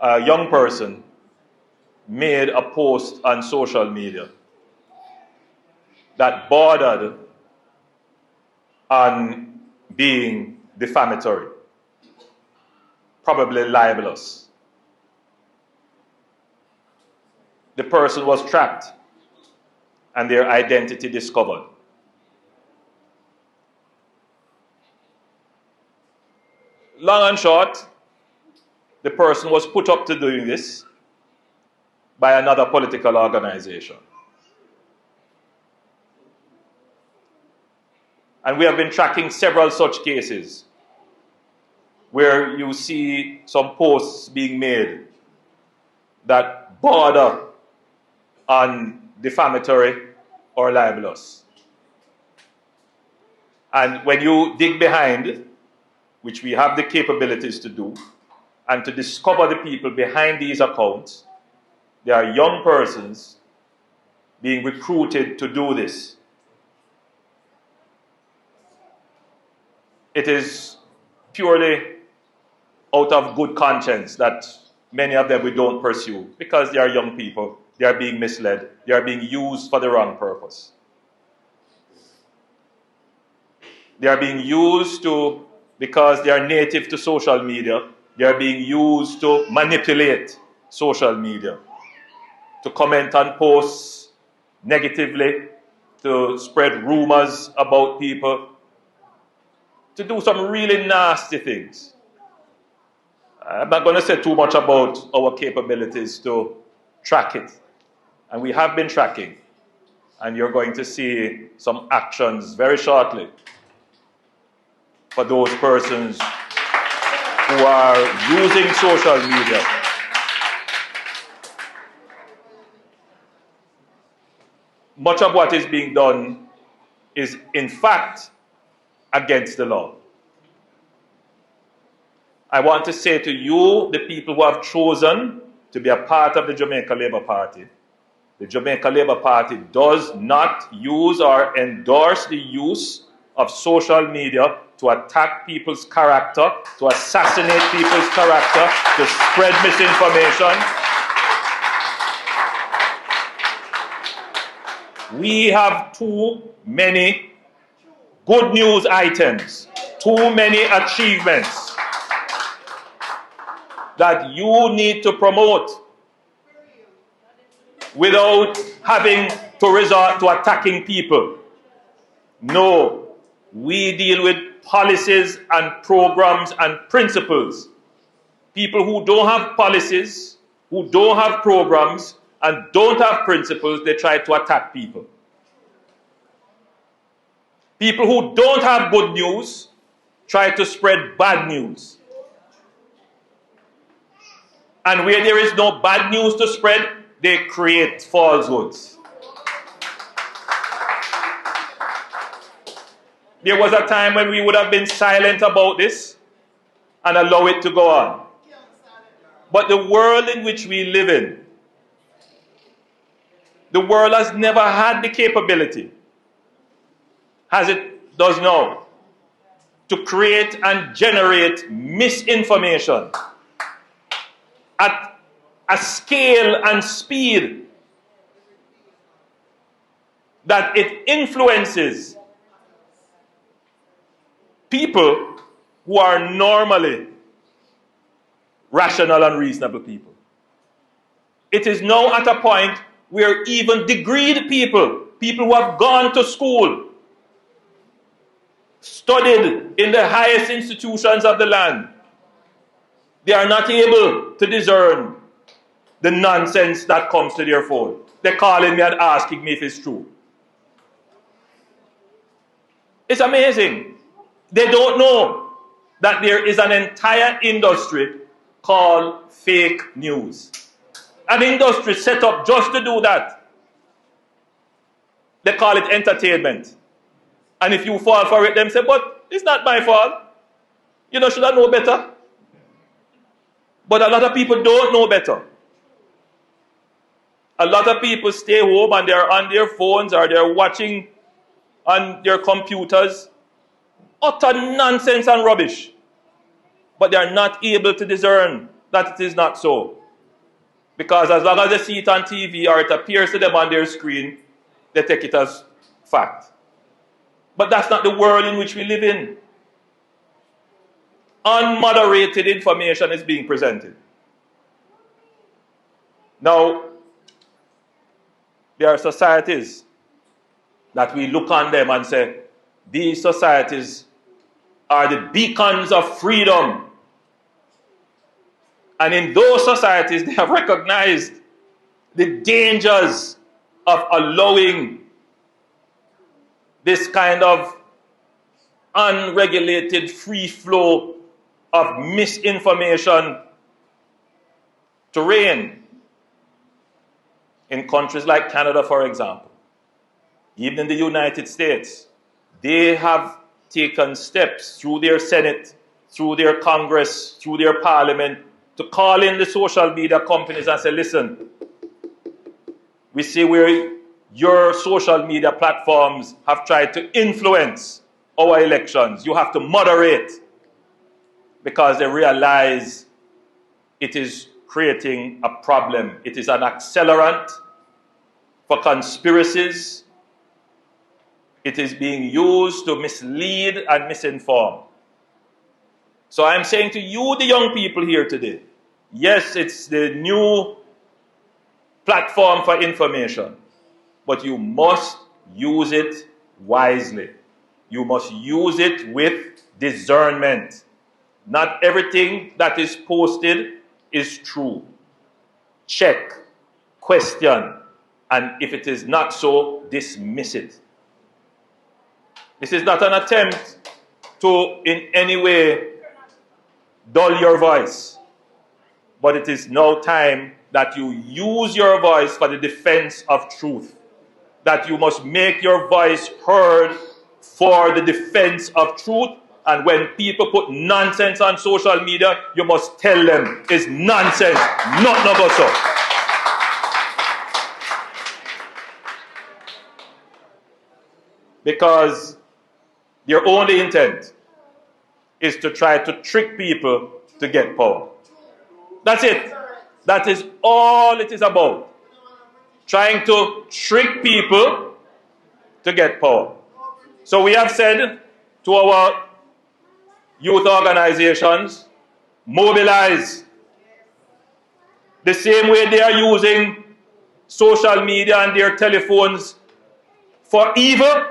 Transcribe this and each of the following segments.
a young person made a post on social media that bordered on being defamatory, probably libelous. The person was trapped and their identity discovered. Long and short, the person was put up to doing this by another political organization. And we have been tracking several such cases where you see some posts being made that border on defamatory or libelous. And when you dig behind, which we have the capabilities to do, and to discover the people behind these accounts, there are young persons being recruited to do this. It is purely out of good conscience that many of them we don't pursue, because they are young people, they are being misled, they are being used for the wrong purpose. They are being used because they are native to social media, they are being used to manipulate social media, to comment on posts negatively, to spread rumors about people, to do some really nasty things. I'm not going to say too much about our capabilities to track it. And we have been tracking. And you're going to see some actions very shortly for those persons who are using social media much of what is being done is in fact against the law. I want to say to you, the people who have chosen to be a part of the Jamaica Labour Party, the Jamaica Labour Party does not use or endorse the use of social media to attack people's character, to assassinate people's character, to spread misinformation. We have too many good news items, too many achievements that you need to promote without having to resort to attacking people. No, we deal with policies and programs and principles. People who don't have policies, who don't have programs, and don't have principles, they try to attack people. People who don't have good news try to spread bad news. And where there is no bad news to spread, they create falsehoods. There was a time when we would have been silent about this and allow it to go on. But the world in which we live in, the world has never had the capability, as it does now, to create and generate misinformation at a scale and speed that it influences people who are normally rational and reasonable people. It is now at a point where even degreed people, people who have gone to school, studied in the highest institutions of the land, they are not able to discern the nonsense that comes to their phone. They're calling me and asking me if it's true. It's amazing. They don't know that there is an entire industry called fake news. An industry set up just to do that. They call it entertainment. And if you fall for it, them say, but it's not my fault. You know, should I know better? But a lot of people don't know better. A lot of people stay home and they're on their phones or they're watching on their computers. Utter nonsense and rubbish. But they're not able to discern that it is not so. Because as long as they see it on TV or it appears to them on their screen, they take it as fact. But that's not the world in which we live in. Unmoderated information is being presented. Now, there are societies that we look on them and say, these societies are the beacons of freedom. And in those societies, they have recognized the dangers of allowing this kind of unregulated free flow of misinformation to reign. In countries like Canada, for example, even in the United States, they have taken steps through their Senate, through their Congress, through their Parliament, to call in the social media companies and say, listen, we see where your social media platforms have tried to influence our elections. You have to moderate, because they realize it is creating a problem. It is an accelerant for conspiracies. It is being used to mislead and misinform. So I'm saying to you, the young people here today, yes, it's the new platform for information, but you must use it wisely. You must use it with discernment. Not everything that is posted is true. Check, question, and if it is not so, dismiss it. This is not an attempt to in any way dull your voice, but it is now time that you use your voice for the defense of truth, that you must make your voice heard for the defense of truth. And when people put nonsense on social media, you must tell them it's nonsense, not no so. Because their only intent is to try to trick people to get power. That's it. That is all it is about. Trying to trick people to get power. So we have said to our youth organizations, mobilize. The same way they are using social media and their telephones for evil,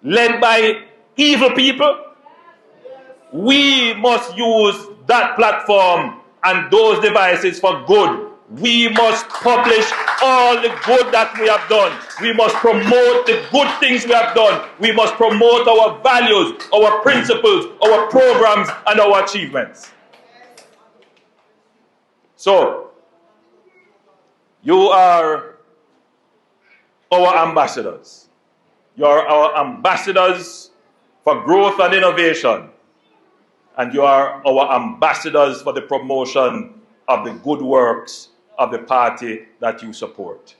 led by evil people, we must use that platform and those devices for good. We must publish all the good that we have done. We must promote the good things we have done. We must promote our values, our principles, our programs, and our achievements. So, you are our ambassadors. You are our ambassadors for growth and innovation. And you are our ambassadors for the promotion of the good works of the party that you support.